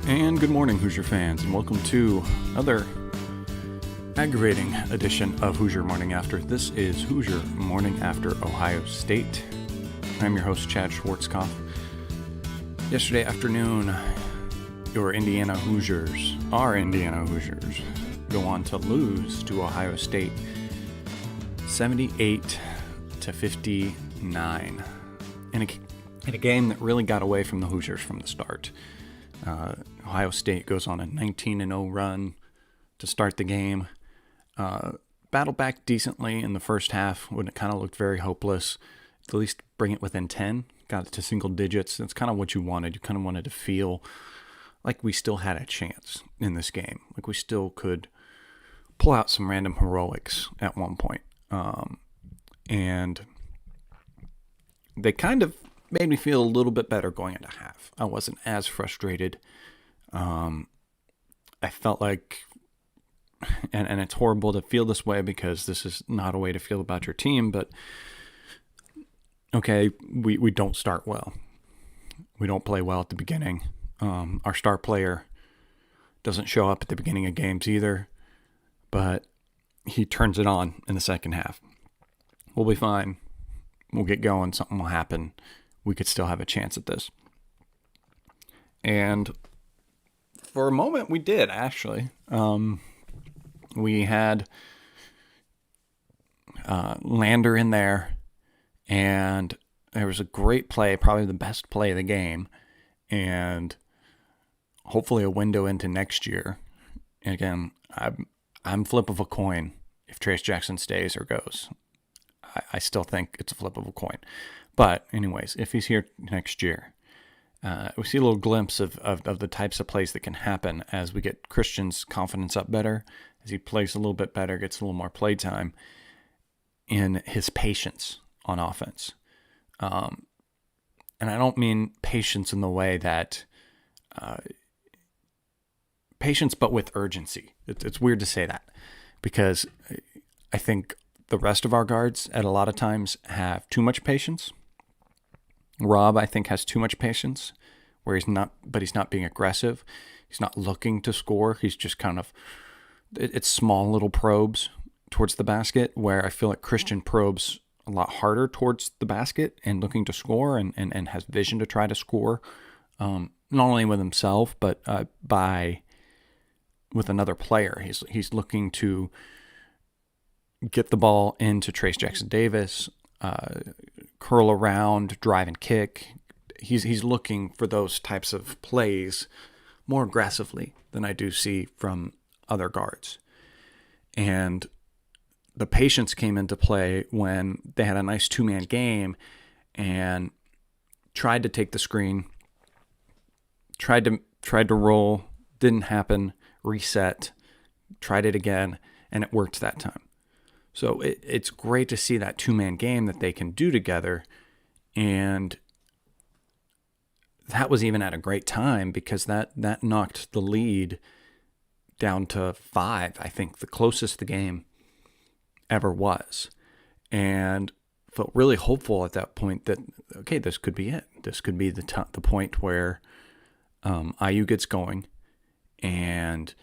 And good morning, Hoosier fans, and welcome to another aggravating edition of Hoosier Morning After. This is Hoosier Morning After Ohio State. I'm your host, Chad Schwartzkopf. Yesterday afternoon, our Indiana Hoosiers, go on to lose to Ohio State 78-59 in a game that really got away from the Hoosiers from the start. Ohio State goes on a 19-0 run to start the game. Battled back decently in the first half when it kind of looked very hopeless. At least bring it within 10, got it to single digits. That's kind of what you wanted. You kind of wanted to feel like we still had a chance in this game. Like we still could pull out some random heroics at one point. And they kind of made me feel a little bit better going into half. I wasn't as frustrated. I felt like, and it's horrible to feel this way because this is not a way to feel about your team, but okay, we don't start well. We don't play well at the beginning. Our star player doesn't show up at the beginning of games either, but he turns it on in the second half. We'll be fine. We'll get going. Something will happen. We could still have a chance at this. And for a moment, we did, actually. We had Lander in there, and there was a great play, probably the best play of the game, and hopefully a window into next year. And again, I'm flip of a coin if Trace Jackson stays or goes. I still think it's a flip of a coin. But anyways, if he's here next year, we see a little glimpse of the types of plays that can happen as we get Christian's confidence up better, as he plays a little bit better, gets a little more play time, in his patience on offense. And I don't mean patience in the way that patience, but with urgency. It's weird to say that because I think the rest of our guards at a lot of times have too much patience. Rob, I think, has too much patience where he's not being aggressive. He's not looking to score. He's just kind of, it's small little probes towards the basket where I feel like Christian probes a lot harder towards the basket and looking to score and has vision to try to score, not only with himself, but with another player. He's looking to get the ball into Trace Jackson Davis, curl around, drive and kick. He's looking for those types of plays more aggressively than I do see from other guards. And the patience came into play when they had a nice two-man game and tried to take the screen, tried to roll, didn't happen, reset, tried it again, and it worked that time. So it's great to see that two-man game that they can do together, and that was even at a great time because that knocked the lead down to 5, I think, the closest the game ever was, and felt really hopeful at that point that, okay, this could be it. This could be the point where IU gets going, and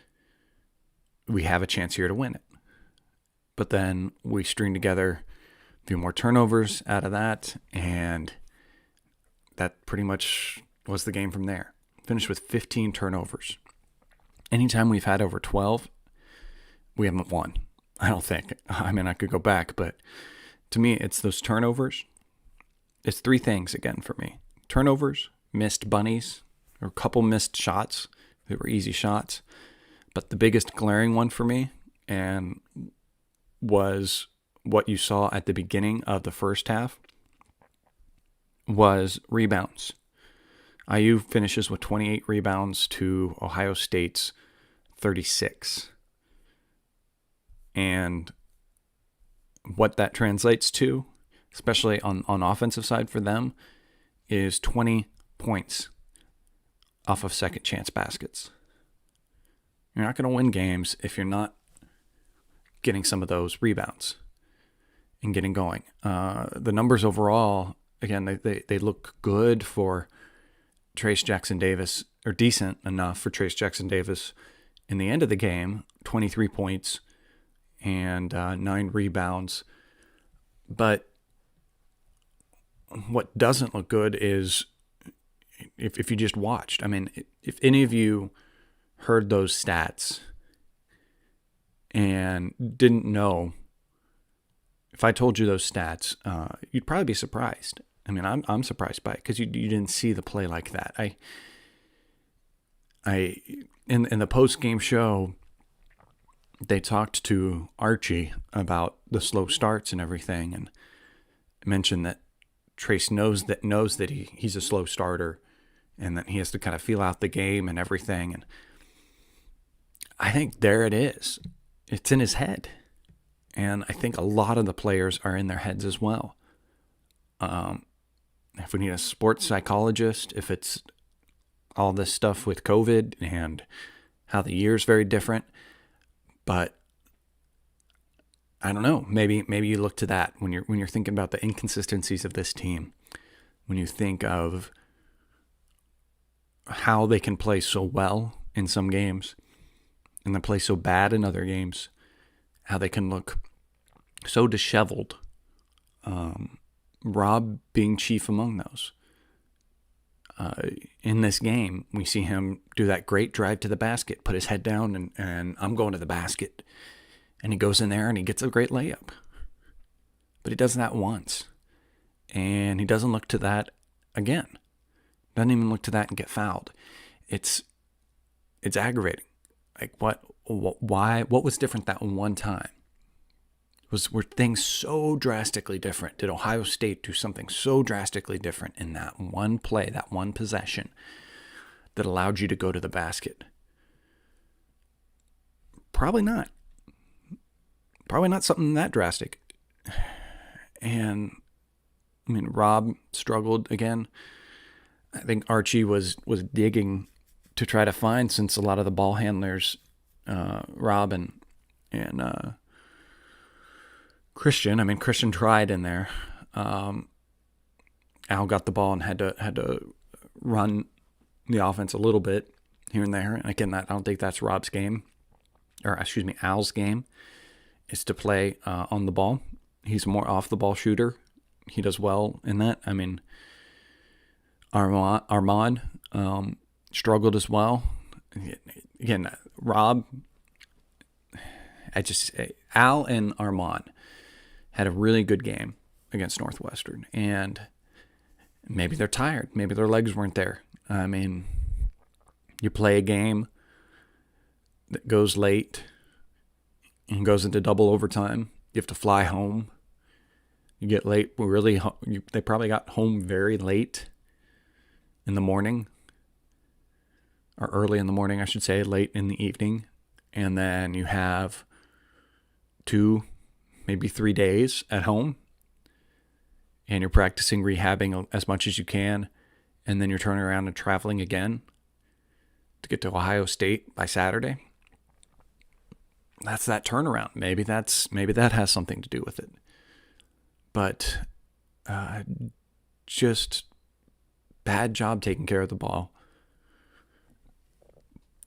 we have a chance here to win it. But then we string together a few more turnovers out of that, and that pretty much was the game from there. Finished with 15 turnovers. Anytime we've had over 12, we haven't won, I don't think. I mean, I could go back, but to me, it's those turnovers. It's 3 things again for me. Turnovers, missed bunnies, or a couple missed shots that were easy shots. But the biggest glaring one for me, and was what you saw at the beginning of the first half, was rebounds. IU finishes with 28 rebounds to Ohio State's 36. And what that translates to, especially on offensive side for them, is 20 points off of second chance baskets. You're not going to win games if you're not getting some of those rebounds and getting going. The numbers overall, again, they look good for Trace Jackson Davis or decent enough for Trace Jackson Davis in the end of the game, 23 points and 9 rebounds. But what doesn't look good is if you just watched. I mean, if any of you heard those stats and didn't know, if I told you those stats, you'd probably be surprised. I mean, I'm surprised by it because you didn't see the play like that. In the post-game show, they talked to Archie about the slow starts and everything, and mentioned that Trace knows that he's a slow starter, and that he has to kind of feel out the game and everything. And I think there it is. It's in his head, and I think a lot of the players are in their heads as well. If we need a sports psychologist, if it's all this stuff with COVID and how the year's very different. But I don't know. Maybe you look to that when you're thinking about the inconsistencies of this team. When you think of how they can play so well in some games and then play so bad in other games, how they can look so disheveled. Rob being chief among those. In this game, we see him do that great drive to the basket, put his head down, and I'm going to the basket. And he goes in there and he gets a great layup. But he does that once. And he doesn't look to that again. Doesn't even look to that and get fouled. It's aggravating. Like why? What was different that one time? Were things so drastically different? Did Ohio State do something so drastically different in that one play, that one possession, that allowed you to go to the basket? Probably not. Probably not something that drastic. And, I mean, Rob struggled again. I think Archie was digging to try to find, since a lot of the ball handlers, Rob and Christian tried in there. Al got the ball and had to run the offense a little bit here and there. And again, I don't think that's Al's game, is to play on the ball. He's a more off the ball shooter. He does well in that. I mean, Armand struggled as well. Again, Rob, Al and Armand had a really good game against Northwestern, and maybe they're tired. Maybe their legs weren't there. I mean, you play a game that goes late and goes into double overtime. You have to fly home. You get late. They probably got home very late in the morning, or early in the morning, I should say, late in the evening. And then you have 2, maybe 3 days at home, and you're practicing rehabbing as much as you can, and then you're turning around and traveling again to get to Ohio State by Saturday. That's that turnaround. Maybe that has something to do with it. But just bad job taking care of the ball.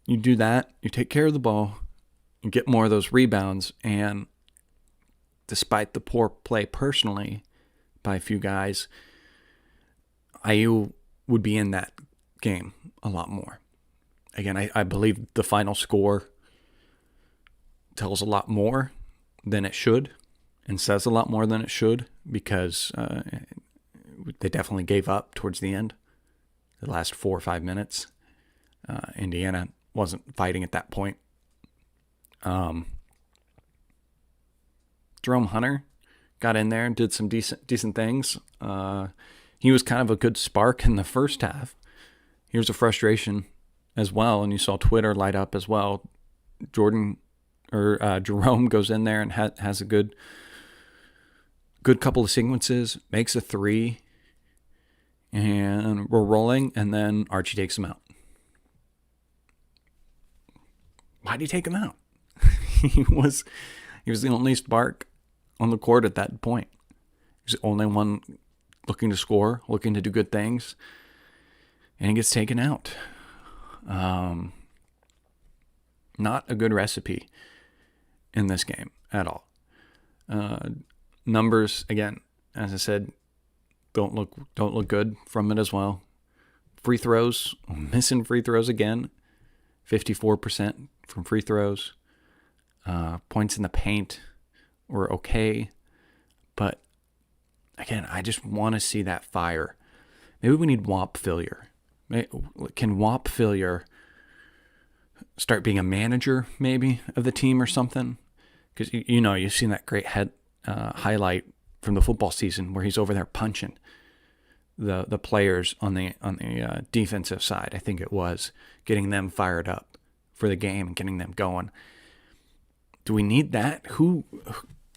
You do that, you take care of the ball, you get more of those rebounds, and despite the poor play personally by a few guys, IU would be in that game a lot more. Again, I believe the final score tells a lot more than it should, and says a lot more than it should, because they definitely gave up towards the end, the last 4 or 5 minutes. Indiana wasn't fighting at that point. Jerome Hunter got in there and did some decent things. He was kind of a good spark in the first half. Here's a frustration as well, and you saw Twitter light up as well. Jerome goes in there and has a good couple of sequences, makes a 3, and we're rolling, and then Archie takes him out. Why did he take him out? He was the only spark on the court at that point. He was the only one looking to score, looking to do good things, and he gets taken out. Not a good recipe in this game at all. Numbers, again, as I said, don't look good from it as well. Free throws, missing free throws again. 54% from free throws. Points in the paint were okay. But again, I just want to see that fire. Maybe we need Whop Fillier. Can Whop Fillier start being a manager maybe of the team or something? Because you've seen that great highlight from the football season where he's over there punching the players on the defensive side. I think it was getting them fired up for the game and getting them going. Do we need that? Who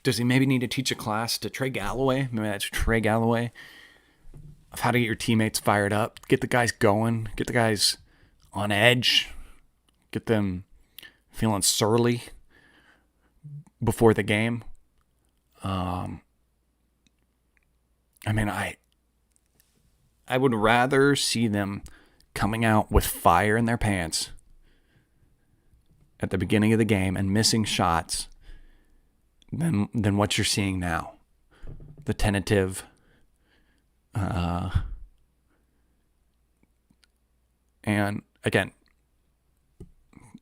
does he maybe need to teach a class to Trey Galloway? Maybe that's Trey Galloway, of how to get your teammates fired up, get the guys going, get the guys on edge, get them feeling surly before the game. I would rather see them coming out with fire in their pants at the beginning of the game and missing shots than what you're seeing now. The tentative, and again,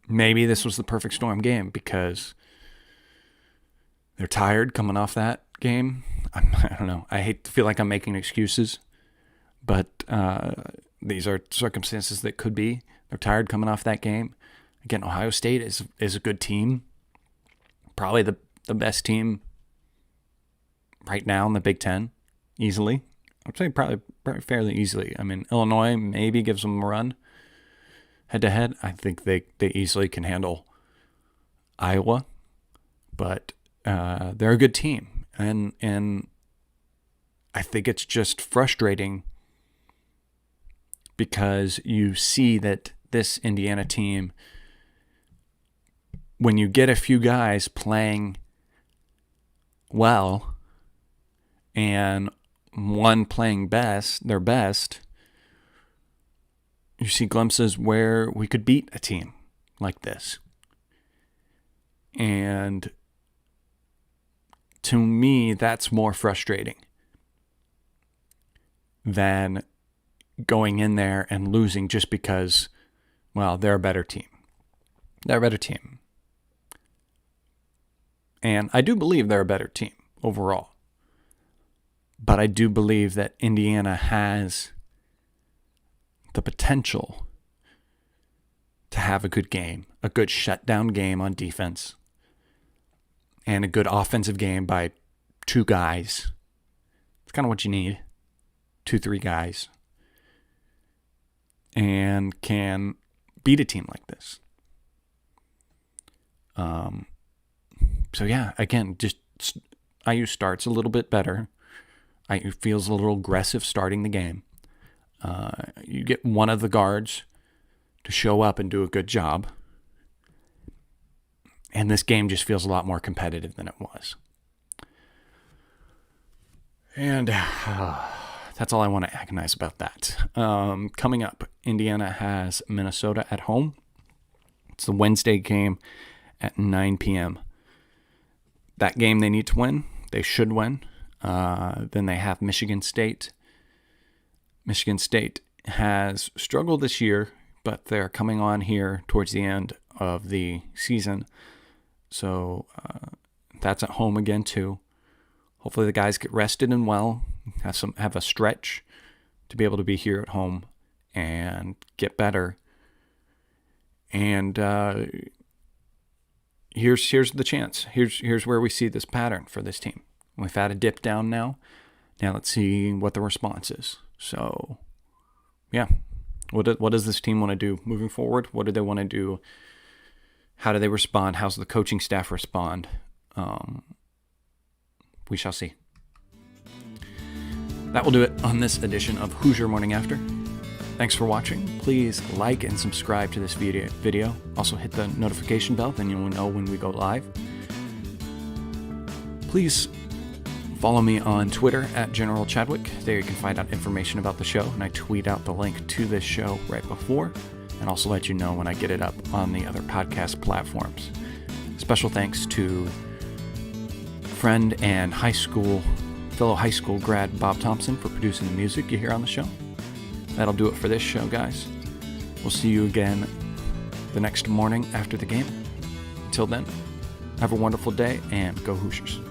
maybe this was the perfect storm game because they're tired coming off that game. I don't know. I hate to feel like I'm making excuses, but these are circumstances that could be. They're tired coming off that game. Again, Ohio State is a good team. Probably the best team right now in the Big Ten, easily. I'd say probably fairly easily. I mean, Illinois maybe gives them a run head-to-head. I think they easily can handle Iowa, but they're a good team. And I think it's just frustrating because you see that this Indiana team, when you get a few guys playing well and one playing their best, you see glimpses where we could beat a team like this. And to me, that's more frustrating than going in there and losing just because, well, they're a better team. They're a better team. And I do believe they're a better team overall. But I do believe that Indiana has the potential to have a good game, a good shutdown game on defense, and a good offensive game by two guys. It's kind of what you need. 2-3 guys. And can beat a team like this. So yeah, again, just IU starts a little bit better. IU feels a little aggressive starting the game. You get one of the guards to show up and do a good job. And this game just feels a lot more competitive than it was. And that's all I want to agonize about that. Coming up, Indiana has Minnesota at home. It's the Wednesday game at 9 p.m. That game they need to win. They should win. Then they have Michigan State. Michigan State has struggled this year, but they're coming on here towards the end of the season. So that's at home again too. Hopefully the guys get rested and well, have a stretch to be able to be here at home and get better. And here's the chance. Here's where we see this pattern for this team. We've had a dip down now. Now let's see what the response is. So, yeah. What does this team want to do moving forward? What do they want to do? How do they respond? How's the coaching staff respond? We shall see. That will do it on this edition of Hoosier Morning After. Thanks for watching. Please like and subscribe to this video. Also hit the notification bell, then you will know when we go live. Please follow me on Twitter at General Chadwick. There you can find out information about the show, and I tweet out the link to this show right before. and also let you know when I get it up on the other podcast platforms. Special thanks to friend and fellow high school grad Bob Thompson for producing the music you hear on the show. That'll do it for this show, guys. We'll see you again the next morning after the game. Until then, have a wonderful day and go Hoosiers.